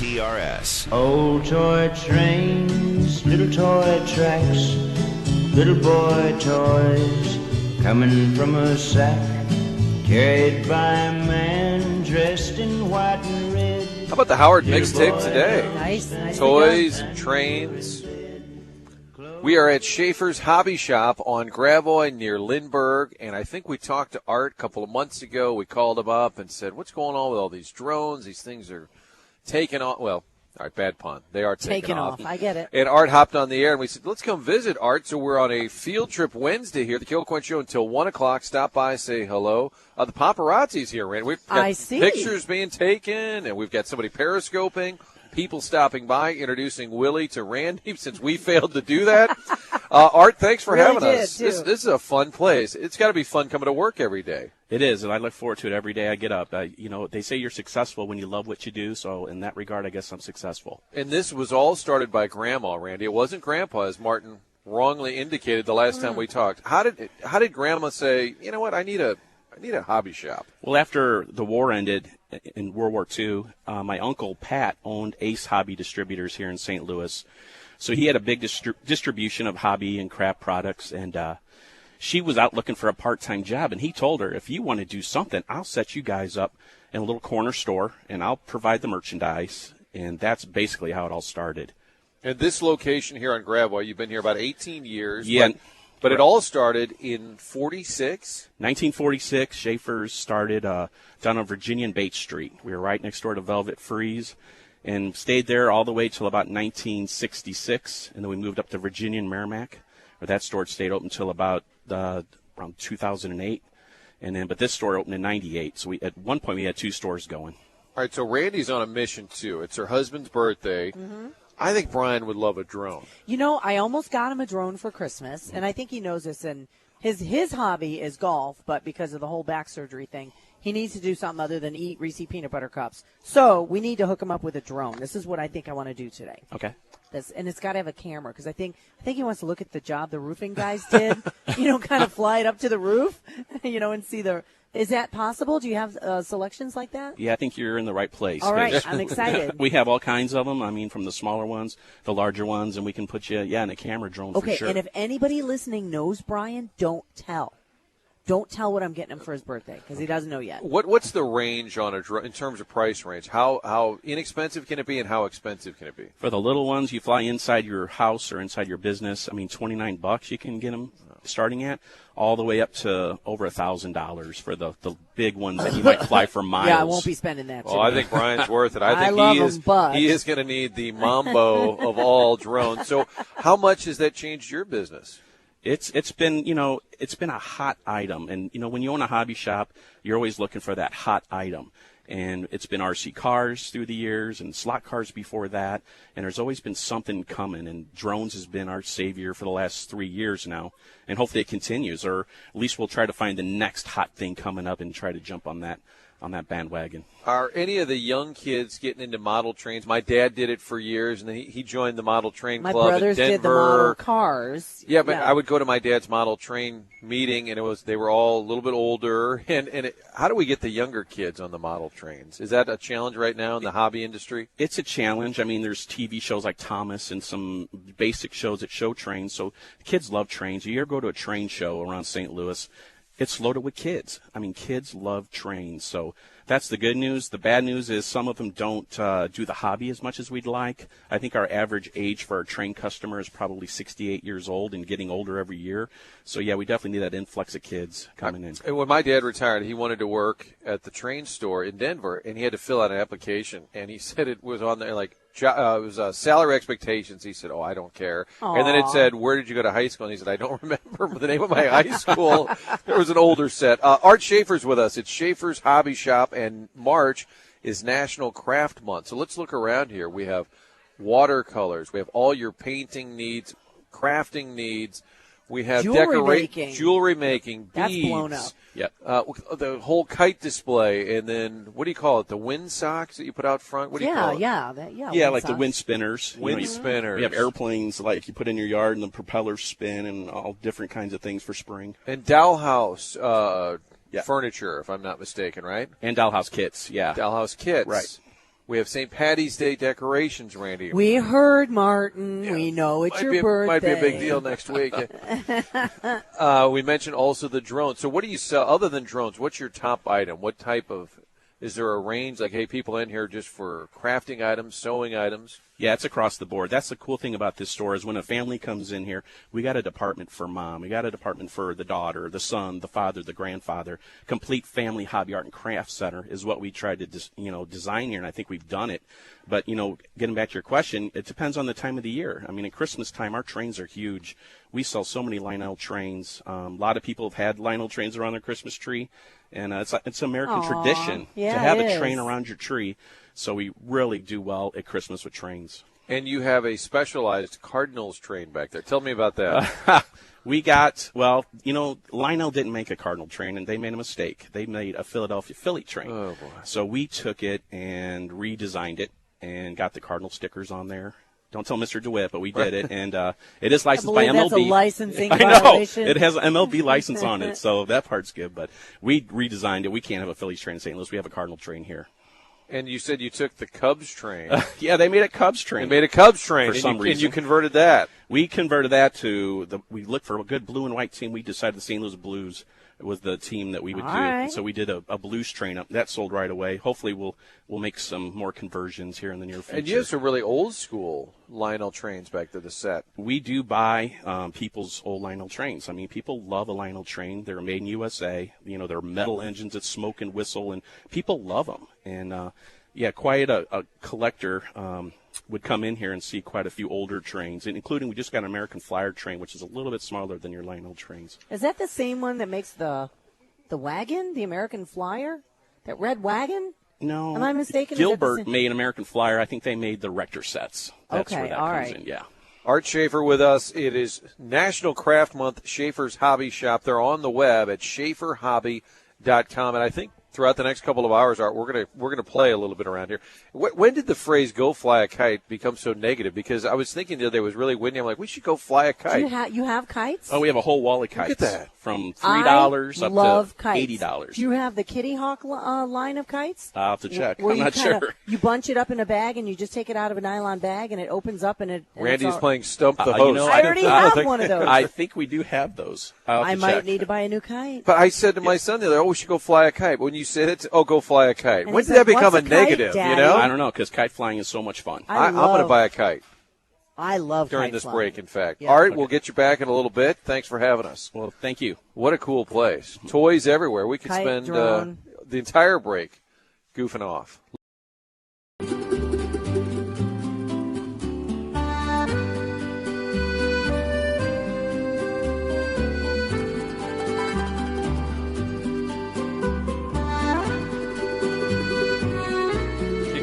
KTRS. Old toy trains, little toy tracks, little boy toys coming from a sack, carried by a man dressed in white and red. How about the Howard mixtape today? Nice. Toys and trains. We are at Schaefers Hobby Shop on Gravois near Lindbergh, and I think we talked to Art a couple of months ago. We called him up and said, what's going on with all these drones? These things are taking off. Well, all right, bad pun. They are taking off. I get it. And Art hopped on the air, and we said, let's come visit, Art. So we're on a field trip Wednesday here at the Kilcoin Show until 1 o'clock. Stop by, say hello. The paparazzi's here, Randy. We've got I see. pictures being taken, and we've got somebody periscoping. People stopping by, introducing Willie to Randy since we failed to do that. Art, thanks for having us. This is a fun place. It's got to be fun coming to work every day. It is, and I look forward to it every day I get up. They say you're successful when you love what you do, so in that regard, I guess I'm successful. And this was all started by Grandma, Randy. It wasn't Grandpa, as Martin wrongly indicated the last time we talked. How did Grandma say, you know what, I need a hobby shop? Well, after the war ended in World War II, my uncle Pat owned Ace Hobby Distributors here in St. Louis. So he had a big distribution of hobby and craft products, and she was out looking for a part-time job, and he told her, if you want to do something, I'll set you guys up in a little corner store, and I'll provide the merchandise, and that's basically how it all started. And this location here on Gravois, you've been here about 18 years. Yeah. But it all started in 46? 1946, Schaefers started down on Virginia and Bates Street. We were right next door to Velvet Freeze and stayed there all the way till about 1966, and then we moved up to Virginia and Merrimack, where that store stayed open until about around 2008. But this store opened in 98, so at one point we had two stores going. All right, so Randy's on a mission, too. It's her husband's birthday. Mm-hmm. I think Brian would love a drone. You know, I almost got him a drone for Christmas, and I think he knows this. And his hobby is golf, but because of the whole back surgery thing, he needs to do something other than eat Reese peanut butter cups. So we need to hook him up with a drone. This is what I think I want to do today. Okay. And it's got to have a camera because I think he wants to look at the job the roofing guys did. Kind of fly it up to the roof, and see the. Is that possible? Do you have selections like that? Yeah, I think you're in the right place. All right, I'm excited. We have all kinds of them. I mean, from the smaller ones, the larger ones, and we can put you, in a camera drone for sure. Okay, and if anybody listening knows Brian, don't tell. Don't tell what I'm getting him for his birthday because he doesn't know yet. What's the range on a drone in terms of price range? How inexpensive can it be, and how expensive can it be? For the little ones, you fly inside your house or inside your business. I mean, $29 you can get them starting at, all the way up to over $1,000 for the big ones that you might fly for miles. Yeah, I won't be spending that. Well, I think Brian's worth it. I think he is going to need the Mambo of all drones. So, how much has that changed your business? It's been a hot item, and when you own a hobby shop, you're always looking for that hot item. And it's been RC cars through the years and slot cars before that. And there's always been something coming. And drones has been our savior for the last 3 years now. And hopefully it continues. Or at least we'll try to find the next hot thing coming up and try to jump on that bandwagon. Are any of the young kids getting into model trains? My dad did it for years, and he joined the model train club in Denver. My brothers did the model cars. Yeah, but I would go to my dad's model train meeting, and they were all a little bit older. How do we get the younger kids on the model trains? Is that a challenge right now in the hobby industry? It's a challenge. I mean, there's TV shows like Thomas and some basic shows that show trains. So kids love trains. You ever go to a train show around St. Louis, it's loaded with kids. I mean, kids love trains. So that's the good news. The bad news is some of them don't do the hobby as much as we'd like. I think our average age for our train customer is probably 68 years old and getting older every year. So, yeah, we definitely need that influx of kids coming in. And when my dad retired, he wanted to work at the train store in Denver, and he had to fill out an application. And he said it was on there like, it was salary expectations. He said, I don't care. Aww. And then it said, where did you go to high school? And he said, I don't remember the name of my high school. There was an older set. Art Schaefers with us. It's Schaefers Hobby Shop, and March is National Craft Month. So let's look around here. We have watercolors. We have all your painting needs, crafting needs. We have jewelry making, beads. That's blown up. Yep. The whole kite display, and then what do you call it? The wind socks that you put out front. What do you call it? Yeah, like the wind spinners. Spinners. We have airplanes like you put in your yard and the propellers spin and all different kinds of things for spring. And dollhouse furniture, if I'm not mistaken, right? And dollhouse kits. Yeah. Dollhouse kits. Right. We have St. Patty's Day decorations, Randy. We heard, Martin. Yeah. We know it's your birthday. Might be a big deal next week. We mentioned also the drones. So what do you sell other than drones? What's your top item? What type of – is there a range? Like, hey, people in here just for crafting items, sewing items? Yeah, it's across the board. That's the cool thing about this store is when a family comes in here, we got a department for mom. We got a department for the daughter, the son, the father, the grandfather. Complete family hobby art and craft center is what we tried to design here, and I think we've done it. But, getting back to your question, it depends on the time of the year. I mean, at Christmas time, our trains are huge. We sell so many Lionel trains. A lot of people have had Lionel trains around their Christmas tree, and it's American tradition to have a train around your tree. So we really do well at Christmas with trains. And you have a specialized Cardinals train back there. Tell me about that. Lionel didn't make a Cardinal train, and they made a mistake. They made a Philadelphia Philly train. Oh, boy. So we took it and redesigned it and got the Cardinal stickers on there. Don't tell Mr. DeWitt, but we did it, and it is licensed by MLB. That's a licensing I know. violation. It has an MLB license on it, so that part's good. But we redesigned it. We can't have a Phillies train in St. Louis. We have a Cardinal train here. And you said you took the Cubs train. Yeah, they made a Cubs train. They made a Cubs train for some reason. And you converted that. We converted that to we looked for a good blue and white team. We decided the St. Louis Blues was the team that we would do. Right. So we did a blues train up. That sold right away. Hopefully we'll make some more conversions here in the near future. And you have some really old school Lionel trains back to the set. We do buy people's old Lionel trains. I mean, people love a Lionel train. They're made in USA. They're metal engines that smoke and whistle, and people love them. And quite a collector would come in here and see quite a few older trains, including we just got an American Flyer train, which is a little bit smaller than your Lionel trains. Is that the same one that makes the wagon, the American Flyer? That red wagon? No. Am I mistaken? Gilbert made an American Flyer. I think they made the Rector sets. That's where that comes in, yeah. Art Schaefer with us. It is National Craft Month, Schaefers Hobby Shop. They're on the web at schaeferhobby.com, and I think throughout the next couple of hours, Art, we're gonna play a little bit around here. When did the phrase "go fly a kite" become so negative? Because I was thinking the other day it was really windy. I'm like, we should go fly a kite. You have kites? Oh, we have a whole wall of kites. Look at that. From $3 up to kites. $80. Do you have the Kitty Hawk line of kites? I'll have to check. I'm not sure. You bunch it up in a bag and you just take it out of a nylon bag and it opens up and it. Randy's playing Stump the Host. I already have one of those. I think we do have those. I might need to buy a new kite. But I said to my son the other day, we should go fly a kite. But when you said it, go fly a kite. And when did like, that become a kite, negative, Daddy? I don't know, because kite flying is so much fun. I'm going to buy a kite. I love during kite this flying. break, in fact. Yeah. Art, we'll get you back in a little bit. Thanks for having us. Well, thank you. What a cool place. Toys everywhere. We could Kite, spend drone. the entire break goofing off. Kick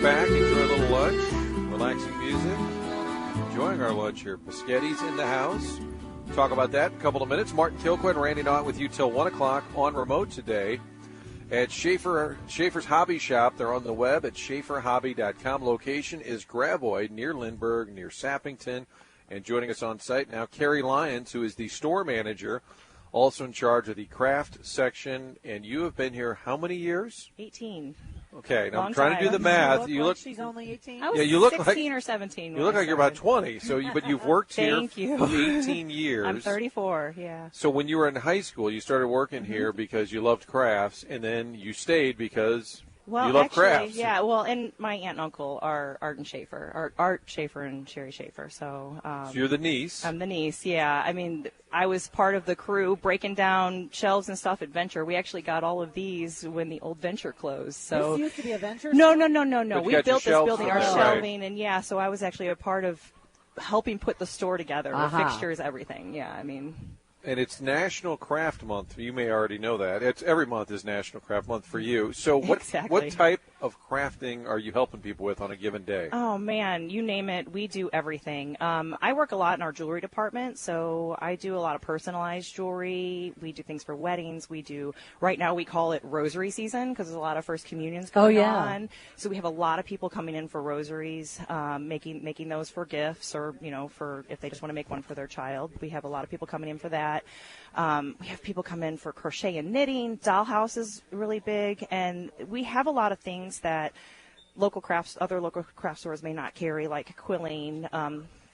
back, enjoy a little lunch, relaxing music. Enjoying our lunch here. Biscotti's in the house. Talk about that in a couple of minutes. Martin Kilquin, Randy Knott with you till 1 o'clock on remote today at Schaefer's Hobby Shop. They're on the web at schaeferhobby.com. Location is Gravois, near Lindbergh, near Sappington. And joining us on site now, Carrie Lyons, who is the store manager, also in charge of the craft section. And you have been here how many years? 18. Okay, now Long I'm trying to do time. the math. You look like she's only 18. I was you look 16 or 17. You look like you're about 20. But you've worked here Thank you. for 18 years. I'm 34, yeah. So when you were in high school, you started working here because you loved crafts, and then you stayed because you love crafts. Yeah, well, and my aunt and uncle are Art Schaefer and Sherry Schaefer. So you're the niece. I'm the niece, yeah. I mean, I was part of the crew breaking down shelves and stuff at Venture. We actually got all of these when the old Venture closed. So this used to be a Venture? No. But We you got built your this building, our shelves, shelving, and yeah, so I was actually a part of helping put the store together, the Uh-huh. fixtures, everything. Yeah, I mean. And it's National Craft Month. You may already know that. Every month is National Craft Month for you. So what type of crafting are you helping people with on a given day? Oh, man, you name it. We do everything. I work a lot in our jewelry department, so I do a lot of personalized jewelry. We do things for weddings. Right now we call it rosary season because there's a lot of First Communions going on. So we have a lot of people coming in for rosaries, making those for gifts or, for if they just want to make one for their child. We have a lot of people coming in for that. We have people come in for crochet and knitting. Dollhouse is really big, and we have a lot of things that other local craft stores may not carry, like quilling,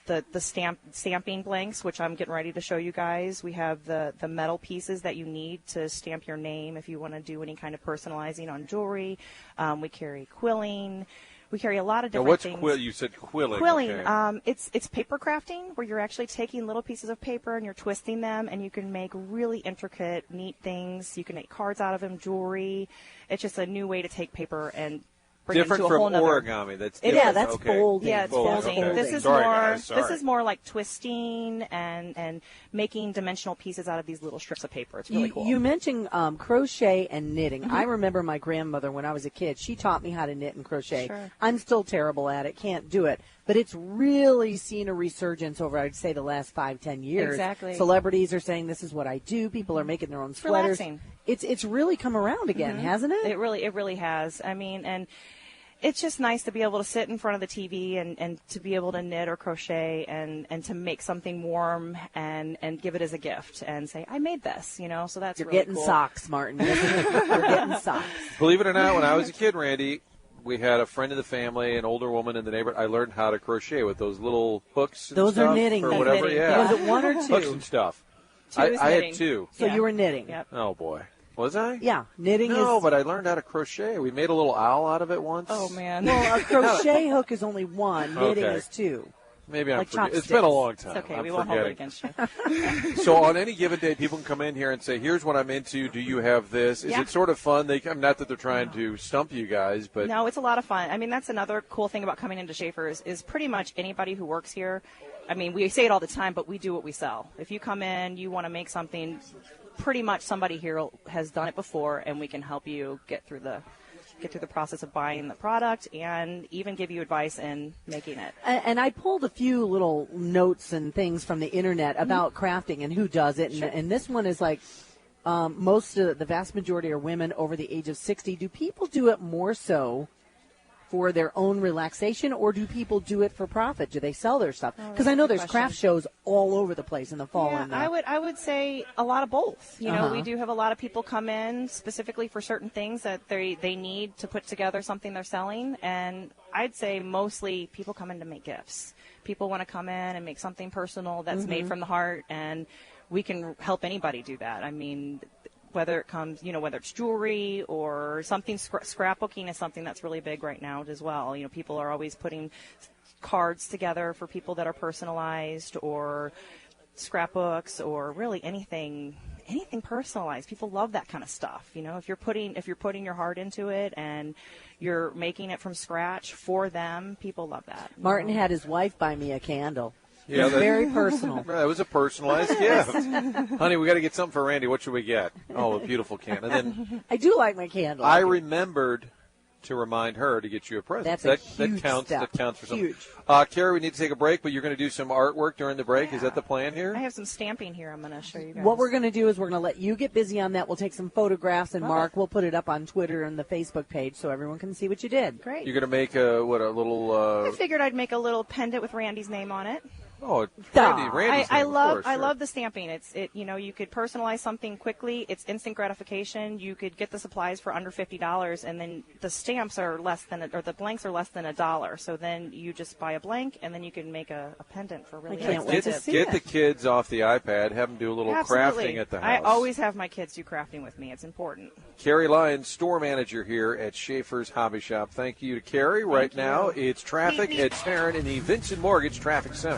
the stamping blanks, which I'm getting ready to show you guys. We have the metal pieces that you need to stamp your name if you want to do any kind of personalizing on jewelry. We carry quilling. We carry a lot of different things. You said quilling. Quilling, Okay. it's paper crafting, where you're actually taking little pieces of paper and you're twisting them, and you can make really intricate, neat things. You can make cards out of them, jewelry. It's just a new way to take paper and bring Different it to a from whole nother. origami. That's different. Yeah, that's okay. folding. Yeah, it's Folding, folding. okay. This is Sorry, more. guys, sorry. This is more like twisting and making dimensional pieces out of these little strips of paper. It's really cool. You mentioned crochet and knitting. I remember my grandmother when I was a kid. She taught me how to knit and crochet. Sure. I'm still terrible at it. Can't do it. But it's really seen a resurgence over, I'd say, the last 5-10 years. Exactly. Celebrities are saying this is what I do. People are making their own sweaters. Relaxing. It's really come around again, hasn't it? It really has. I mean, and it's just nice to be able to sit in front of the TV and to be able to knit or crochet and to make something warm and give it as a gift and say, I made this, so that's You're really getting cool. socks, Martin. You're getting socks. Believe it or not, when I was a kid, Randy, we had a friend of the family, an older woman in the neighborhood. I learned how to crochet with those little hooks. And Those stuff, are knitting. or That's whatever. knitting. Yeah, Was it one or two? hooks and stuff. Two is I knitting. had two. So Yeah. you were knitting. Yep. Oh boy, was I? Yeah, knitting No, is. but I learned how to crochet. We made a little owl out of it once. Oh, man. Well, a crochet hook is only one. Knitting Okay. is two. Maybe I'm like forgetting. It's chopsticks. been a long time. It's okay. I'm We won't hold it forgetting. against you. So on any given day, people can come in here and say, "Here's what I'm into. Do you have this?" Is Yeah. it sort of fun? Not that they're trying to stump you guys, but No, it's a lot of fun. I mean, that's another cool thing about coming into Schaefers is pretty much anybody who works here. I mean, we say it all the time, but we do what we sell. If you come in, you want to make something, pretty much somebody here has done it before, and we can help you get through the process of buying the product and even give you advice in making it. And I pulled a few little notes and things from the internet about crafting and who does it. And this one is like the vast majority are women over the age of 60. Do people do it more so for their own relaxation, or do people do it for profit? Do they sell their stuff? Because I know there's craft shows all over the place in the fall. Yeah, and I would say a lot of both. You know, Uh-huh. we do have a lot of people come in specifically for certain things that they need to put together something they're selling, and I'd say mostly people come in to make gifts. People want to come in and make something personal that's made from the heart, and we can help anybody do that. I mean, whether it comes, whether it's jewelry or something, scrapbooking is something that's really big right now as well. People are always putting cards together for people that are personalized, or scrapbooks, or really anything personalized. People love that kind of stuff. If you're putting your heart into it and you're making it from scratch for them, people love that. Martin had his wife buy me a candle. Yeah, It's very personal. That was a personalized gift. Honey, we got to get something for Randy. What should we get? Oh, a beautiful can. And then I do like my candle. I remembered to remind her to get you a present. That's a that huge counts. step. That counts for something. Huge. Carrie, we need to take a break, but you're going to do some artwork during the break. Is that the plan here? I have some stamping here I'm going to show you guys. What we're going to do is we're going to let you get busy on that. We'll take some photographs, and Mark will put it up on Twitter and the Facebook page so everyone can see what you did. Great. You're going to make a little. I figured I'd make a little pendant with Randy's name on it. Oh, Duh. Randy's I name, of love course, I sure. love the stamping. You could personalize something quickly. It's instant gratification. You could get the supplies for under $50, and then the stamps are less than or the blanks are less than $1. So then you just buy a blank, and then you can make a pendant for really I can't wait to inexpensive. see Get it. the kids off the iPad. Have them do a little Absolutely. crafting at the house. I always have my kids do crafting with me. It's important. Carrie Lyons, store manager here at Schaefers Hobby Shop. Thank you to Carrie. Right now, it's traffic at Tarrant in the Vincent Mortgage Traffic Center.